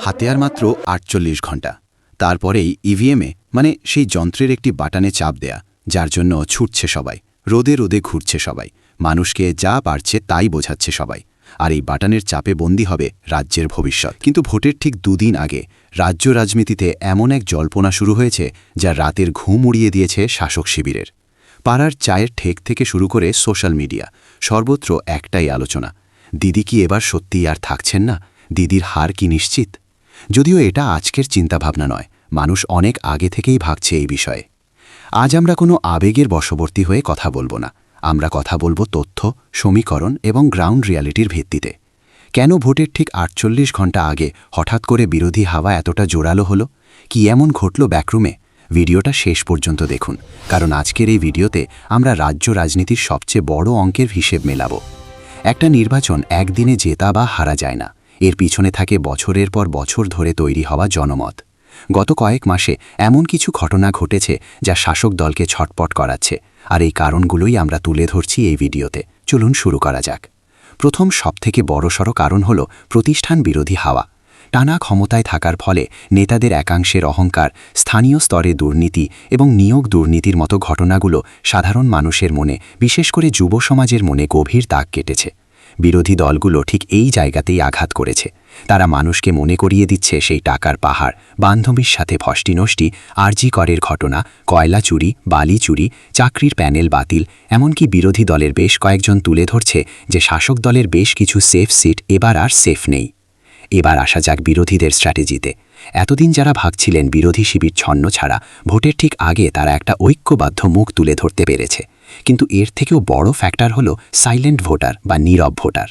হাতে আর মাত্র ৪৮ ঘণ্টা। তারপরেই ইভিএমে মানে সেই যন্ত্রের একটি বাটনে চাপ দেয়া, যার জন্য ছুটছে সবাই, রোদে রোদে ঘুরছে সবাই, মানুষকে যা পারছে তাই বোঝাচ্ছে সবাই। আর এই বাটনের চাপে বন্দী হবে রাজ্যের ভবিষ্যৎ। কিন্তু ভোটের ঠিক দুদিন আগে রাজ্য রাজনীতিতে এমন এক জল্পনা শুরু হয়েছে যা রাতের ঘুম উড়িয়ে দিয়েছে শাসক শিবিরের। পাড়ার চায়ের ঠেক থেকে শুরু করে সোশ্যাল মিডিয়া সর্বত্র একটাই আলোচনা, দিদি কি এবার সত্যিই আর থাকছেন না? দিদির হার কি নিশ্চিত? যদিও এটা আজকের চিন্তাভাবনা নয়, মানুষ অনেক আগে থেকেই ভাবছে এই বিষয়ে। আজ আমরা কোনো আবেগের বশবর্তী হয়ে কথা বলবো না, আমরা কথা বলবো তথ্য, সমীকরণ এবং গ্রাউন্ড রিয়ালিটির ভিত্তিতে। কেন ভোটের ঠিক ৪৮ ঘণ্টা আগে হঠাৎ করে বিরোধী হাওয়া এতটা জোরালো হলো? কি এমন ঘটল ব্যাকরুমে? ভিডিওটা শেষ পর্যন্ত দেখুন, কারণ আজকের এই ভিডিওতে আমরা রাজ্য রাজনীতির সবচেয়ে বড় অঙ্কের হিসেব মেলাব। একটা নির্বাচন একদিনে জেতা বা হারা যায় না, এর পিছনে থাকে বছরের পর বছর ধরে তৈরি হওয়া জনমত। গত কয়েক মাসে এমন কিছু ঘটনা ঘটেছে যা শাসক দলকে ছটপট করাচ্ছে, আর এই কারণগুলোই আমরা তুলে ধরছি এই ভিডিওতে। চলুন শুরু করা যাক। প্রথম সবথেকে বড়সড় কারণ হল প্রতিষ্ঠান বিরোধী হাওয়া। টানা ক্ষমতায় থাকার ফলে নেতাদের একাংশের অহংকার, স্থানীয় স্তরে দুর্নীতি এবং নিয়োগ দুর্নীতির মতো ঘটনাগুলো সাধারণ মানুষের মনে, বিশেষ করে যুব সমাজের মনে গভীর দাগ কেটেছে। বিরোধী দলগুলো ঠিক এই জায়গাতেই আঘাত করেছে। তারা মানুষকে মনে করিয়ে দিচ্ছে সেই টাকার পাহাড়, বান্ধবীর সাথে ফষ্টি নষ্টি, আরজি করের ঘটনা, কয়লা চুরি, বালি চুরি, চাকরির প্যানেল বাতিল, এমনকি বিরোধী দলের বেশ কয়েকজন তুলে ধরছে যে শাসক দলের বেশ কিছু সেফ সিট এবার আর সেফ নেই। এবার আসা যাক বিরোধীদের স্ট্র্যাটেজিতে। এতদিন যারা ভাবছিলেন বিরোধী শিবির ছন্ন ছাড়া, ভোটের ঠিক আগে তারা একটা ঐক্যবদ্ধ মুখ তুলে ধরতে পেরেছে। কিন্তু এর থেকেও বড় ফ্যাক্টর হলো সাইলেন্ট ভোটার বা নীরব ভোটার।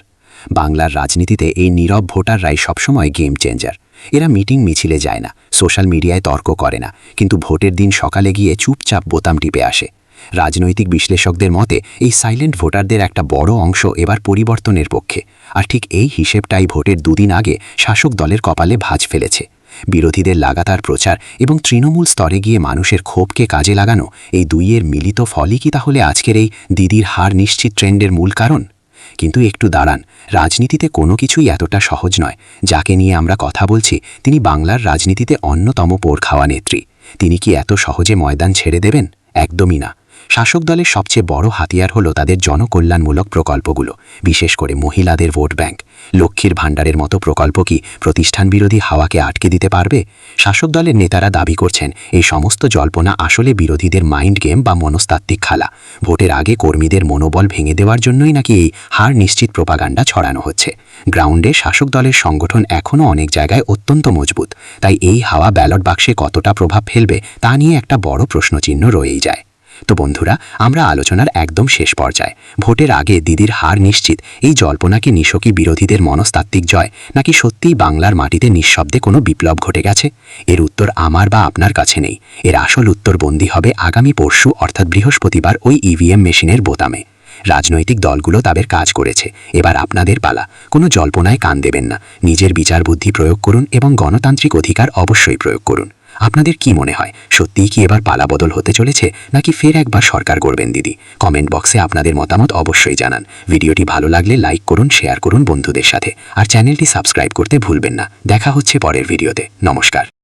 বাংলার রাজনীতিতে এই নীরব ভোটাররাই সবসময় গেম চেঞ্জার। এরা মিটিং মিছিলে যায় না, সোশ্যাল মিডিয়ায় তর্ক করে না, কিন্তু ভোটের দিন সকালে গিয়ে চুপচাপ বোতাম টিপে আসে। রাজনৈতিক বিশ্লেষকদের মতে এই সাইলেন্ট ভোটারদের একটা বড় অংশ এবার পরিবর্তনের পক্ষে, আর ঠিক এই হিসেবটাই ভোটের দুদিন আগে শাসক দলের কপালে ভাঁজ ফেলেছে। বিরোধীদের লাগাতার প্রচার এবং তৃণমূল স্তরে গিয়ে মানুষের ক্ষোভকে কাজে লাগানো, এই দুইয়ের মিলিত ফলই কি তাহলে আজকের এই দিদির হার নিশ্চিত ট্রেন্ডের মূল কারণ? কিন্তু একটু দাঁড়ান, রাজনীতিতে কোনো কিছুই এতটা সহজ নয়। যাকে নিয়ে আমরা কথা বলছি তিনি বাংলার রাজনীতিতে অন্যতম পোড় খাওয়া নেত্রী। তিনি কি এত সহজে ময়দান ছেড়ে দেবেন? একদমই না। শাসক দলের সবচেয়ে বড় হাতিয়ার হলো তাদের জনকল্যাণমূলক প্রকল্পগুলো, বিশেষ করে মহিলাদের ভোট ব্যাংক। লক্ষ্মীর ভাণ্ডারের মতো প্রকল্প কি প্রতিষ্ঠান বিরোধী হাওয়াকে আটকে দিতে পারবে? শাসক দলের নেতারা দাবি করছেন এই সমস্ত জল্পনা আসলে বিরোধীদের মাইন্ড গেম বা মনস্তাত্ত্বিক খেলা। ভোটের আগে কর্মীদের মনোবল ভেঙে দেওয়ার জন্যই নাকি এই হার নিশ্চিত প্রোপাগান্ডা ছড়ানো হচ্ছে। গ্রাউন্ডে শাসক দলের সংগঠন এখনও অনেক জায়গায় অত্যন্ত মজবুত, তাই এই হাওয়া ব্যালট বাক্সে কতটা প্রভাব ফেলবে তা নিয়ে একটা বড় প্রশ্নচিহ্ন রয়েই যায়। তো বন্ধুরা, আমরা আলোচনার একদম শেষ পর্যায়ে। ভোটের আগে দিদির হার নিশ্চিত, এই জল্পনাকে নিশকি বিরোধীদের মনস্তাত্ত্বিক জয়, নাকি সত্যিই বাংলার মাটিতে নিঃশব্দে কোনো বিপ্লব ঘটে গেছে? এর উত্তর আমার বা আপনার কাছে নেই। এর আসল উত্তর বন্দী হবে আগামী পরশু অর্থাৎ বৃহস্পতিবার ওই ইভিএম মেশিনের বোতামে। রাজনৈতিক দলগুলো তাদের কাজ করেছে, এবার আপনাদের পালা। কোনো জল্পনায় কান দেবেন না, নিজের বিচার বুদ্ধি প্রয়োগ করুন এবং গণতান্ত্রিক অধিকার অবশ্যই প্রয়োগ করুন। আপনাদের কি মনে হয়, সত্যিই কি এবার পালাবদল হতে চলেছে, নাকি ফের একবার সরকার গড়বেন দিদি? কমেন্ট বক্সে আপনাদের মতামত অবশ্যই জানান। ভিডিওটি ভালো লাগলে লাইক করুন, শেয়ার করুন বন্ধুদের সাথে, আর চ্যানেলটি সাবস্ক্রাইব করতে ভুলবেন না। দেখা হচ্ছে পরের ভিডিওতে। নমস্কার।